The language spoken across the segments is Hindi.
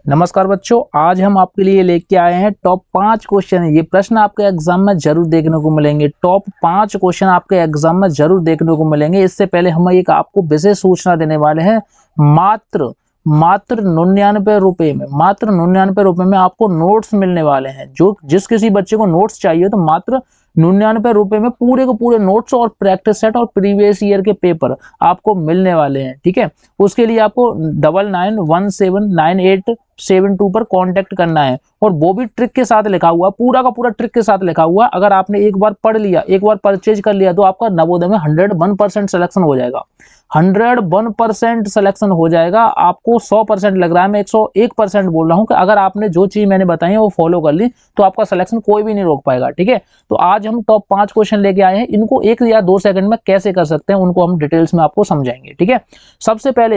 नमस्कार बच्चों, आज हम आपके लिए लेके आए हैं टॉप 5 क्वेश्चन। ये प्रश्न आपके एग्जाम में जरूर देखने को मिलेंगे। टॉप 5 क्वेश्चन आपके एग्जाम में जरूर देखने को मिलेंगे। इससे पहले हम एक आपको विशेष सूचना देने वाले हैं। मात्र 99 रुपए में, मात्र 99 रुपए में आपको नोट्स मिलने वाले हैं। जो जिस किसी बच्चे को नोट्स चाहिए तो मात्र 99 रुपए में पूरे के पूरे नोट्स और प्रैक्टिस सेट और प्रीवियस ईयर के पेपर आपको मिलने वाले हैं। ठीक है, उसके लिए आपको 99179872 पर कांटेक्ट करना है और वो भी ट्रिक के साथ लिखा हुआ, पूरा का पूरा ट्रिक के साथ लिखा हुआ। अगर आपने एक बार पढ़ लिया, एक बार परचेज कर लिया तो आपका नवोदय में 101% सिलेक्शन हो जाएगा। 101% सिलेक्शन हो जाएगा। आपको 100% लग रहा है, मैं 101% बोल रहा हूं कि अगर आपने जो चीज मैंने बताई है वो फॉलो कर ली तो आपका सिलेक्शन कोई भी नहीं रोक पाएगा। ठीक है, तो आज हम टॉप 5 क्वेश्चन लेके आए हैं। इनको 1 या 2 सेकंड में कैसे कर सकते हैं उनको हम डिटेल्स में आपको समझाएंगे। ठीक है, सबसे पहले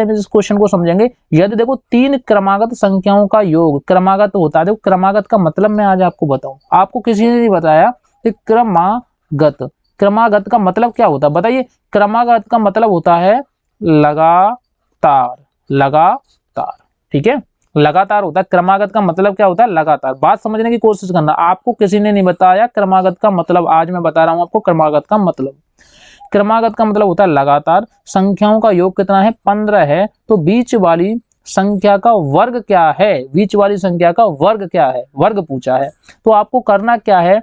हम इस क्वेश्चन को समझेंगे। यदि देखो 3 क्रमागत संख्याओं का योग क्रमागत होता है। देखो क्रमागत का मतलब मैं आज आपको बताऊं, आपको किसी ने नहीं बताया कि क्रमागत का मतलब क्या होता है, बताइए। क्रमागत का मतलब होता है लगातार, लगातार। ठीक है, लगातार होता है। क्रमागत का मतलब क्या होता है, लगातार। बात समझने की कोशिश करना, आपको किसी ने नहीं बताया क्रमागत का मतलब, आज मैं बता रहा हूं आपको क्रमागत का मतलब। क्रमागत का मतलब होता है लगातार। संख्याओं का योग कितना है, 15 है। तो बीच वाली संख्या का वर्ग क्या है, बीच वाली संख्या का वर्ग क्या है, वर्ग पूछा है। तो आपको करना क्या है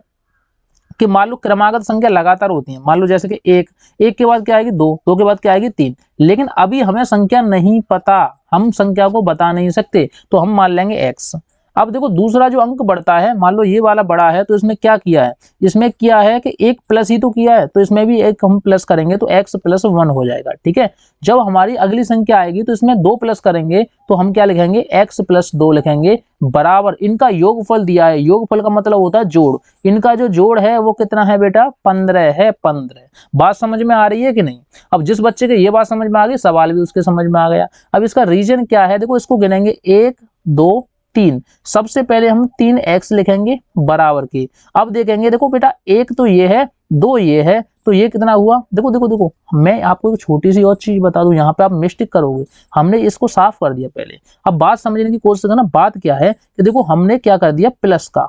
कि मान लो क्रमागत संख्या लगातार होती है। मान लो जैसे कि एक के बाद क्या आएगी, दो के बाद क्या आएगी, 3। लेकिन अभी हमें संख्या नहीं पता, हम संख्या को बता नहीं सकते, तो हम मान लेंगे x। अब देखो दूसरा जो अंक बढ़ता है, मान लो ये वाला बड़ा है, तो इसमें क्या किया है, इसमें किया है कि एक प्लस ही तो किया है, तो इसमें भी एक हम प्लस करेंगे तो x+1 हो जाएगा। ठीक है, जब हमारी अगली संख्या आएगी तो इसमें 2 प्लस करेंगे तो हम क्या लिखेंगे, x+2 लिखेंगे, बराबर इनका योगफल दिया है। योगफल का मतलब होता है जोड़। इनका जो जोड़ है वो कितना है बेटा, 15 है, 15। बात समझ में आ रही है कि नहीं। अब जिस बच्चे के ये बात समझ में आ गई, सवाल भी उसके समझ में आ गया। अब इसका रीजन क्या है, देखो इसको गिनेंगे 1 2 3। सबसे पहले हम 3x लिखेंगे बराबर की। अब देखेंगे, देखो बेटा एक तो ये है, 2 ये है, तो ये कितना हुआ, देखो देखो देखो। मैं आपको एक छोटी सी और चीज बता दूं, यहाँ पे आप मिस्टेक करोगे। हमने इसको साफ कर दिया पहले। अब बात समझने की कोशिश करना। बात क्या है कि देखो हमने क्या कर दिया, प्लस का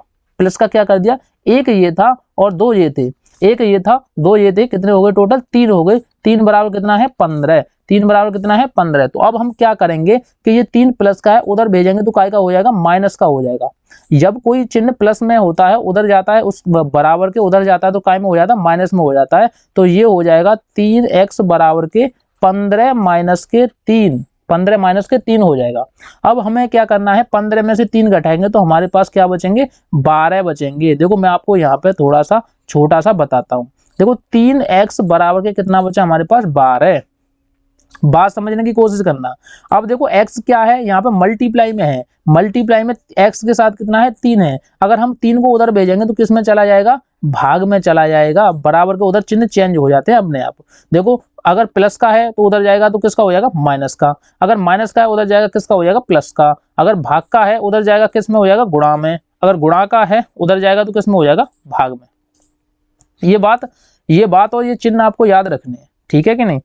क्या कर दिया, एक ये था और 2 ये थे। एक ये था, 2 ये थे, कितने हो गए टोटल, 3 हो गए। 3 बराबर कितना है, 15। 3 बराबर कितना है, 15। तो अब हम क्या करेंगे कि ये 3 प्लस का है, उधर भेजेंगे तो काय का हो जाएगा, माइनस का हो जाएगा। जब कोई चिन्ह प्लस में होता है, उधर जाता है, उस बराबर के उधर जाता है तो काय में हो जाता है, माइनस में हो जाता है। तो ये हो जाएगा 3x बराबर के 15 माइनस के 3, 15 माइनस के 3 हो जाएगा। अब हमें क्या करना है, 15 में से 3 घटाएंगे तो हमारे पास क्या बचेंगे, 12 बचेंगे। देखो मैं आपको यहाँ पे थोड़ा सा छोटा सा बताता हूँ। देखो 3x बराबर के कितना बचा हमारे पास, 12। बात समझने की कोशिश करना। अब देखो x क्या है, यहाँ पे मल्टीप्लाई में है, मल्टीप्लाई में x के साथ कितना है, 3 है। अगर हम 3 को उधर भेजेंगे तो किस में चला जाएगा, भाग में चला जाएगा। बराबर के उधर चिन्ह चेंज हो जाते हैं अपने आप। देखो अगर प्लस का है तो उधर जाएगा तो किसका हो जाएगा, माइनस का। अगर माइनस का है उधर जाएगा किसका हो जाएगा, प्लस का। अगर भाग का है उधर जाएगा किस में हो जाएगा, गुणा में। अगर गुणा का है उधर जाएगा तो किस में हो जाएगा, भाग में। ये बात और ये चिन्ह आपको याद रखने हैं, ठीक है कि नहीं।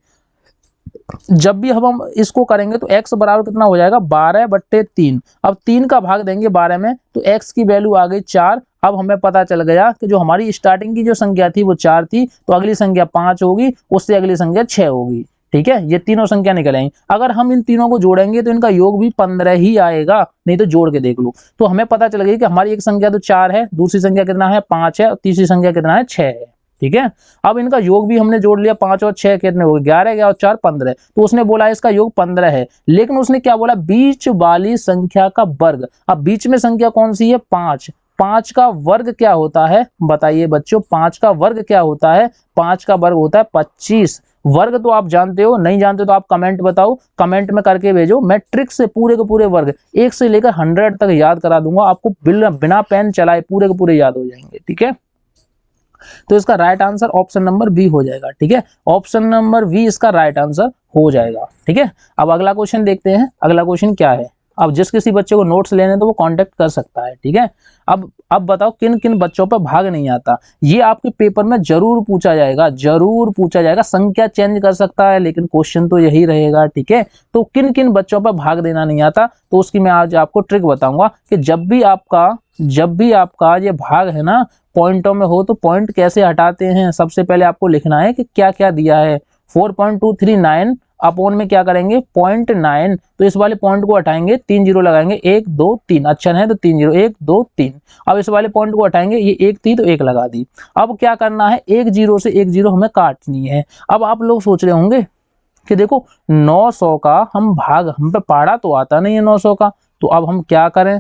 जब भी हम इसको करेंगे तो x बराबर कितना हो जाएगा, 12/3। अब 3 का भाग देंगे 12 में तो x की वैल्यू आ गई 4। अब हमें पता चल गया कि जो हमारी स्टार्टिंग की जो संख्या थी वो 4 थी, तो अगली संख्या 5 होगी, उससे अगली संख्या 6 होगी। ठीक है, ये तीनों संख्या निकल आएंगी। अगर हम इन तीनों को जोड़ेंगे तो इनका योग भी 15 ही आएगा, नहीं तो जोड़ के देख लो। तो हमें पता चल गया कि हमारी एक संख्या तो 4 है, दूसरी संख्या कितना है, 5 है, और तीसरी संख्या कितना है, 6 है। ठीक है, अब इनका योग भी हमने जोड़ लिया, 5 और 6 कितने हो गए, 11, और 4 15। तो उसने बोला इसका योग 15 है, लेकिन उसने क्या बोला, बीच वाली संख्या का वर्ग। अब बीच में संख्या कौन सी है, 5। 5 का वर्ग क्या होता है, बताइए बच्चों, 5 का वर्ग क्या होता है, 5 का वर्ग होता है 25। वर्ग तो आप जानते हो, नहीं जानते तो आप कमेंट बताओ, कमेंट में करके भेजो। मैं ट्रिक से पूरे के पूरे वर्ग 1 से लेकर 100 तक याद करा दूंगा आपको, बिना पेन चलाए पूरे के पूरे याद हो जाएंगे। ठीक है, तो इसका right answer option number B हो जाएगा। ठीक है, ऑप्शन नंबर बी इसका राइट आंसर हो जाएगा। ठीक है, अब अगला क्वेश्चन देखते हैं। अगला क्वेश्चन क्या है, अब जिस किसी बच्चे को नोट्स लेने तो वो कांटेक्ट कर सकता है, ठीक है। अब बताओ किन किन बच्चों पर भाग नहीं आता, ये आपके पेपर में जरूर पूछा जाएगा, जरूर पूछा जाएगा। संख्या चेंज कर सकता है लेकिन क्वेश्चन तो यही रहेगा, ठीक है। तो किन किन बच्चों पर भाग देना नहीं आता, तो उसकी मैं आज आपको ट्रिक बताऊंगा कि जब भी आपका ये भाग है ना पॉइंटों में हो तो पॉइंट कैसे हटाते हैं। सबसे पहले आपको लिखना है कि क्या क्या दिया है। 4.239 अपॉन में क्या करेंगे 0.9, तो इस वाले पॉइंट को हटाएंगे, 3 जीरो लगाएंगे, 1 2 3, अच्छा है तो 3 जीरो, 1 2 3। अब इस वाले पॉइंट को हटाएंगे, ये 1 थी तो 1 लगा दी। अब क्या करना है, 1 जीरो से 1 जीरो हमें काटनी है। अब आप लोग सोच रहे होंगे कि देखो 900 का हम पे पढ़ा तो आता नहीं है 900 का, तो अब हम क्या करें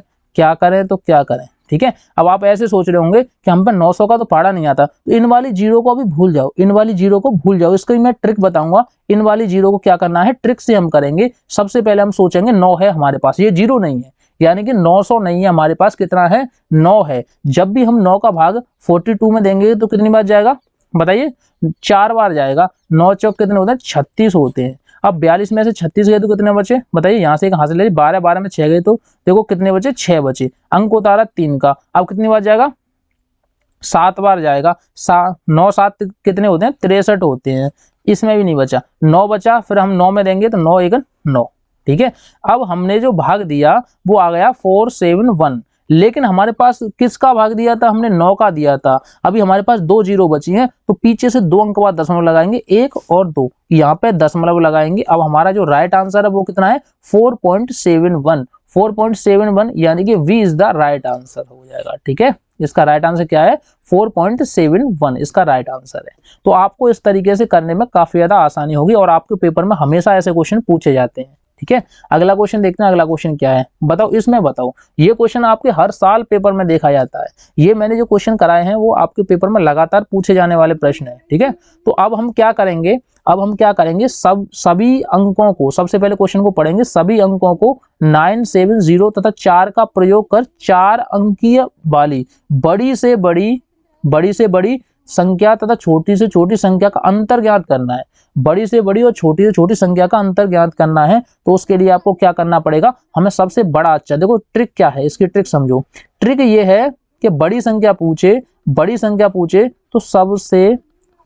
तो क्या करें, ठीक है। अब आप ऐसे सोच रहे होंगे कि हम पे 900 का तो पढ़ा नहीं आता, तो इन वाली जीरो को अभी भूल जाओ, इन वाली जीरो को भूल जाओ। इसका मैं ट्रिक बताऊंगा। इन वाली जीरो को क्या करना है, ट्रिक से हम करेंगे। सबसे पहले हम सोचेंगे 9 है हमारे पास, ये जीरो नहीं है, यानी कि 900 नहीं है हमारे पास, कितना है 9 है। जब भी हम 9 का भाग 42 में देंगे तो कितनी बार जाएगा बताइए, 4 बार जाएगा। 9 चौक कितने होते हैं 36 होते हैं। अब 42 में से 36 गए तो कितने बचे बताइए, यहाँ से एक हासिल ले, 12 12 में 6 गए तो देखो कितने बचे 6 बचे। अंक उतारा 3 का, अब कितनी बार जाएगा 7 बार जाएगा। 9 7 कितने होते हैं 63 होते हैं। इसमें भी नहीं बचा, 9 बचा, फिर हम 9 में देंगे तो 9 1 9, ठीक है। अब हमने जो भाग दिया वो आ गया 471, लेकिन हमारे पास किसका भाग दिया था, हमने 9 का दिया था। अभी हमारे पास 2 जीरो बची हैं, तो पीछे से 2 अंक बाद दशमलव लगाएंगे, 1 और 2, यहाँ पे दशमलव लगाएंगे। अब हमारा जो राइट आंसर है वो कितना है 4.71, 4.71, यानी कि V is the right answer हो जाएगा, ठीक है। इसका राइट आंसर क्या है 4.71, इसका राइट आंसर है। तो आपको इस तरीके से करने में काफी ज्यादा आसानी होगी और आपके पेपर में हमेशा ऐसे क्वेश्चन पूछे जाते हैं, ठीक है। अगला क्वेश्चन देखते हैं, अगला क्वेश्चन क्या है बताओ, इसमें बताओ। ये क्वेश्चन आपके हर साल पेपर में देखा जाता है। ये मैंने जो क्वेश्चन कराए हैं वो आपके पेपर में लगातार पूछे जाने वाले प्रश्न है, ठीक है। तो अब हम क्या करेंगे, सभी अंकों को, सबसे पहले क्वेश्चन को पढ़ेंगे। सभी अंकों को 9 7 0 तथा 4 का प्रयोग कर 4 अंकीय वाली बड़ी से बड़ी संख्या तथा छोटी से छोटी संख्या का अंतर ज्ञात करना है। बड़ी से बड़ी और छोटी से छोटी संख्या का अंतर ज्ञात करना है, तो उसके लिए आपको क्या करना पड़ेगा, हमें सबसे बड़ा, अच्छा देखो ट्रिक क्या है, इसकी ट्रिक समझो। ट्रिक ये है कि बड़ी संख्या पूछे तो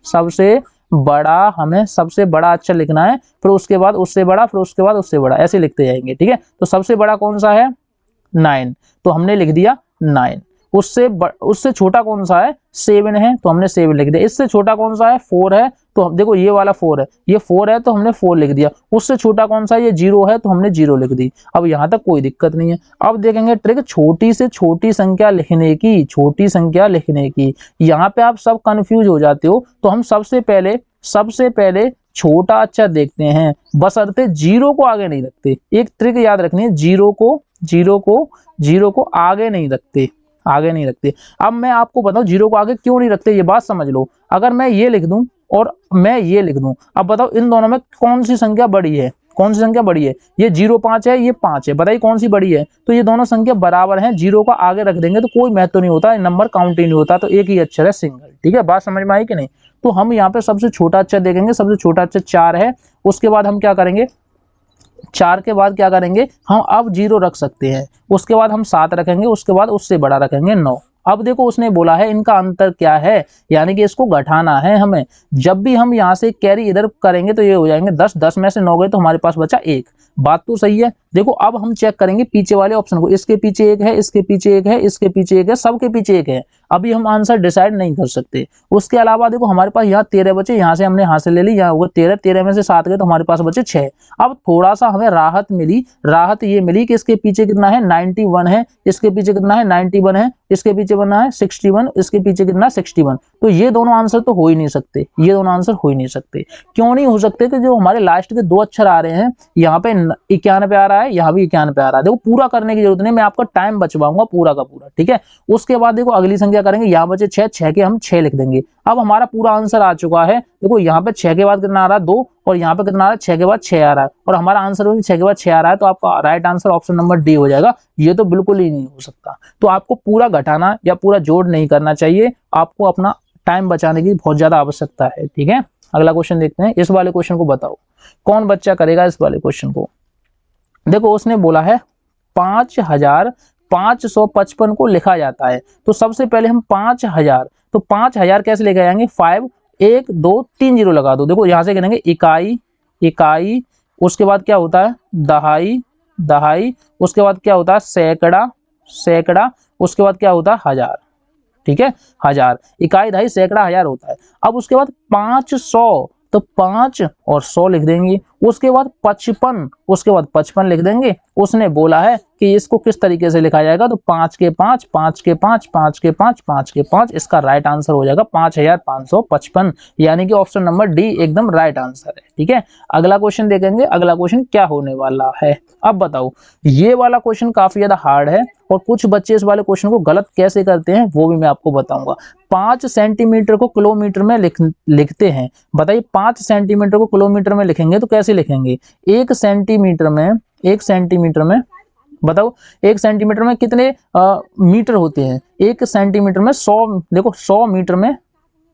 सबसे बड़ा, हमें सबसे बड़ा अक्षर लिखना है, फिर उसके बाद उससे बड़ा, फिर उसके बाद उससे बड़ा, ऐसे लिखते जाएंगे, ठीक है। तो सबसे बड़ा कौन सा है 9, तो हमने लिख दिया 9। उससे छोटा कौन सा है 7 है, तो हमने 7 लिख दिया। इससे छोटा कौन सा है 4 है, तो हम देखो ये वाला 4 है, ये 4 है तो हमने 4 लिख दिया। उससे छोटा कौन सा है, ये 0 है तो हमने 0 लिख दी। अब यहाँ तक कोई दिक्कत नहीं है। अब देखेंगे ट्रिक छोटी से छोटी संख्या लिखने की। यहाँ पे आप सब कंफ्यूज हो जाते हो, तो हम सबसे पहले छोटा अक्षर देखते हैं, बशर्ते 0 को आगे नहीं रखते। एक ट्रिक याद रखनी है, 0 को आगे नहीं रखते। अब मैं आपको बताऊं 0 को आगे क्यों नहीं रखते, ये बात समझ लो। अगर मैं ये लिख दूं और मैं ये लिख दूं, अब बताओ इन दोनों में कौन सी संख्या बड़ी है, ये 0 5 है, ये 5 है, बताइए कौन सी बड़ी है। तो ये दोनों संख्या बराबर हैं, 0 को आगे रख देंगे तो कोई महत्व नहीं होता, नंबर काउंट ही नहीं होता, तो एक ही अक्षर है सिंगल, ठीक है। बात समझ में आई कि नहीं। तो हम यहाँ पे सबसे छोटा अक्षर देखेंगे, सबसे छोटा अक्षर 4 है। उसके बाद हम क्या करेंगे, 4 के बाद क्या करेंगे, हम अब 0 रख सकते हैं। उसके बाद हम 7 रखेंगे, उसके बाद उससे बड़ा रखेंगे 9। अब देखो उसने बोला है इनका अंतर क्या है, यानी कि इसको घटाना है हमें। जब भी हम यहाँ से कैरी इधर करेंगे तो ये हो जाएंगे 10, 10 में से 9 गए तो हमारे पास बचा 1। बात तो सही है। देखो अब हम चेक करेंगे पीछे वाले ऑप्शन को, इसके पीछे 1 है, इसके पीछे 1 है, इसके पीछे 1 है, सबके पीछे 1 है। अभी हम आंसर डिसाइड नहीं कर सकते। उसके अलावा देखो हमारे पास यहाँ 13 बचे, यहाँ से हमने हासिल ले ली, यहाँ हुआ 13, 13 में से 7 गए तो हमारे पास बचे 6। अब थोड़ा सा हमें राहत ये मिली कि इसके पीछे कितना है 91 है, इसके पीछे कितना है 91 है, इसके पीछे बना है 61, इसके पीछे कितना 61। तो ये दोनों आंसर तो हो ही नहीं सकते, क्यों नहीं हो सकते, कि जो हमारे लास्ट के 2 अक्षर आ रहे हैं, यहाँ पे 91 आ रहा है, यहाँ भी 91 आ रहा है। देखो पूरा करने की जरूरत नहीं, मैं आपका टाइम बचवाऊंगा पूरा का पूरा, ठीक है। उसके बाद देखो अगली संख्या करेंगे, यहाँ बचे 6 के हम 6 लिख देंगे। अब हमारा पूरा आंसर आ चुका है। देखो यहाँ पे 6 के बाद कितना आ रहा है 2, और यहाँ पे कितना आ रहा है 6 के बाद 6 आ रहा है, और हमारा आंसर 6 के बाद 6 आ रहा है, तो आपका right answer option number D हो जाएगा। ये तो बिल्कुल ही नहीं हो सकता। तो आपको पूरा घटाना या पूरा जोड़ नहीं करना चाहिए, आपको अपना टाइम बचाने की बहुत ज्यादा आवश्यकता है, ठीक है। अगला क्वेश्चन देखते हैं। इस वाले क्वेश्चन को बताओ कौन बच्चा करेगा इस वाले क्वेश्चन को। देखो उसने बोला है 5555 को लिखा जाता है। तो सबसे पहले हम 5000, तो 5000 कैसे लेके आएंगे, 5 1 2 3 जीरो लगा दो। देखो यहाँ से करेंगे इकाई, इकाई, उसके बाद क्या होता है दहाई, दहाई, उसके बाद क्या होता है सैकड़ा, सैकड़ा, उसके बाद क्या होता है हजार। ठीक है, हजार, इकाई, दहाई, सैकड़ा, हजार होता है। अब उसके बाद 500, तो 5 और 100 लिख देंगे। उसके बाद 55, उसके बाद 55 लिख देंगे। उसने बोला है कि इसको किस तरीके से लिखा जाएगा, तो 5 के 5, 5 के 5, 5 के 5, 5 के 5, इसका राइट आंसर हो जाएगा 5555, यानी कि ऑप्शन नंबर डी एकदम राइट आंसर है। ठीक है, अगला क्वेश्चन देखेंगे, अगला क्वेश्चन क्या होने वाला है। अब बताओ, ये वाला क्वेश्चन काफी ज्यादा हार्ड है और कुछ बच्चे इस वाले क्वेश्चन को गलत कैसे करते हैं वो भी मैं आपको बताऊंगा। 5 सेंटीमीटर को किलोमीटर में लिखते हैं। बताइए 5 सेंटीमीटर को किलोमीटर में लिखेंगे तो कैसे लिखेंगे, 1 सेंटीमीटर में, 1 सेंटीमीटर में, बताओ 1 सेंटीमीटर में कितने मीटर होते हैं, 1 सेंटीमीटर में 100, देखो 100 मीटर में,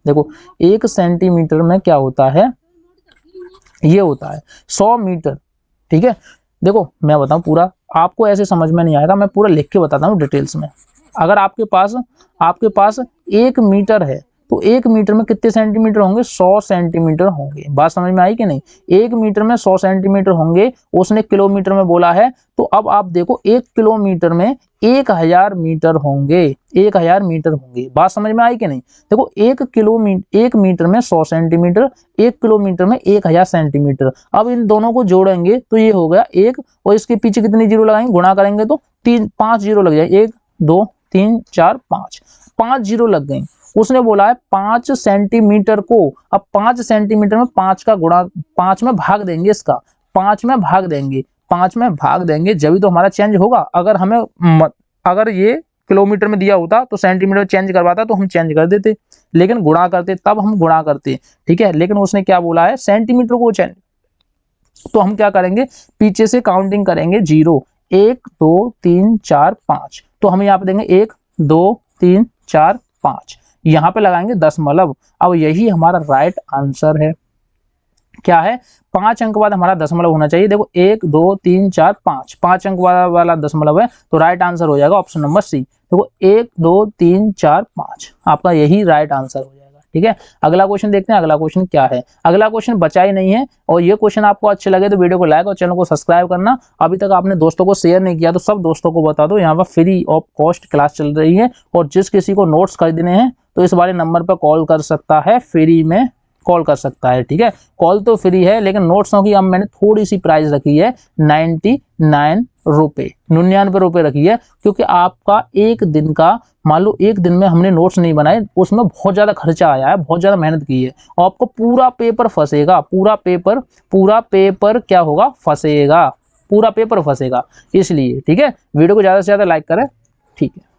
देखो 1 सेंटीमीटर में क्या होता है, ये होता है 100 मीटर। ठीक है, देखो मैं बताऊं पूरा, आपको ऐसे समझ में नहीं आएगा, मैं पूरा लिख के बताता हूँ डिटेल्स में। अगर आपके पास 1 मीटर है तो 1 मीटर में कितने सेंटीमीटर होंगे, 100 सेंटीमीटर होंगे। बात समझ में आई कि नहीं, 1 मीटर में 100 सेंटीमीटर होंगे। उसने किलोमीटर में बोला है, तो अब आप देखो 1 किलोमीटर में 1000 मीटर होंगे, 1000 मीटर होंगे। बात समझ में आई कि नहीं, देखो 1 मीटर में 100 सेंटीमीटर, 1 किलोमीटर में 1000 सेंटीमीटर। अब इन दोनों को जोड़ेंगे तो ये हो गया 1, और इसके पीछे कितनी जीरो लगाएंगे, गुणा करेंगे तो 5 जीरो लग जाए, 1 2 3 4 5 जीरो लग गई। उसने बोला है 5 सेंटीमीटर को, अब 5 सेंटीमीटर में 5 का गुणा, 5 में भाग देंगे, इसका 5 में भाग देंगे, 5 में भाग देंगे जब तो हमारा चेंज होगा। अगर हमें अगर ये किलोमीटर में दिया होता तो सेंटीमीटर चेंज करवाता तो हम चेंज कर देते, लेकिन गुणा करते तब हम गुणा करते। ठीक है, लेकिन उसने क्या बोला है सेंटीमीटर को चेंज, तो हम क्या करेंगे पीछे से काउंटिंग करेंगे, 0 1 2 3 4 5, तो हम यहाँ पे देंगे 1 2 3 4 5, यहाँ पे लगाएंगे दशमलव। अब यही हमारा राइट आंसर है। क्या है, 5 अंक बाद हमारा दशमलव होना चाहिए। देखो 1 2 3 4 5, 5 अंक वाला दशमलव है, तो राइट आंसर हो जाएगा ऑप्शन नंबर सी। देखो 1 2 3 4 5, आपका यही राइट आंसर हो जाएगा। ठीक है, अगला क्वेश्चन देखते हैं, अगला क्वेश्चन क्या है। अगला क्वेश्चन बचा ही नहीं है, और ये क्वेश्चन आपको अच्छे लगे तो वीडियो को लाइक और चैनल को सब्सक्राइब करना। अभी तक आपने दोस्तों को शेयर नहीं किया तो सब दोस्तों को बता दो, यहाँ पर फ्री ऑफ कॉस्ट क्लास चल रही है, और जिस किसी को नोट्स खरीदने हैं तो इस वाले नंबर पर कॉल कर सकता है, फ्री में कॉल कर सकता है। ठीक है, कॉल तो फ्री है, लेकिन नोट्सों की अब मैंने थोड़ी सी प्राइस रखी है, 99 रुपये, 99 रुपये रखी है, क्योंकि आपका एक दिन का, मान लो एक दिन में हमने नोट्स नहीं बनाए, उसमें बहुत ज़्यादा खर्चा आया है, बहुत ज़्यादा मेहनत की है, और आपको पूरा पेपर फंसेगा, पूरा पेपर क्या होगा, फंसेगा, पूरा पेपर फंसेगा, इसलिए। ठीक है, वीडियो को ज़्यादा से ज़्यादा लाइक करें। ठीक है।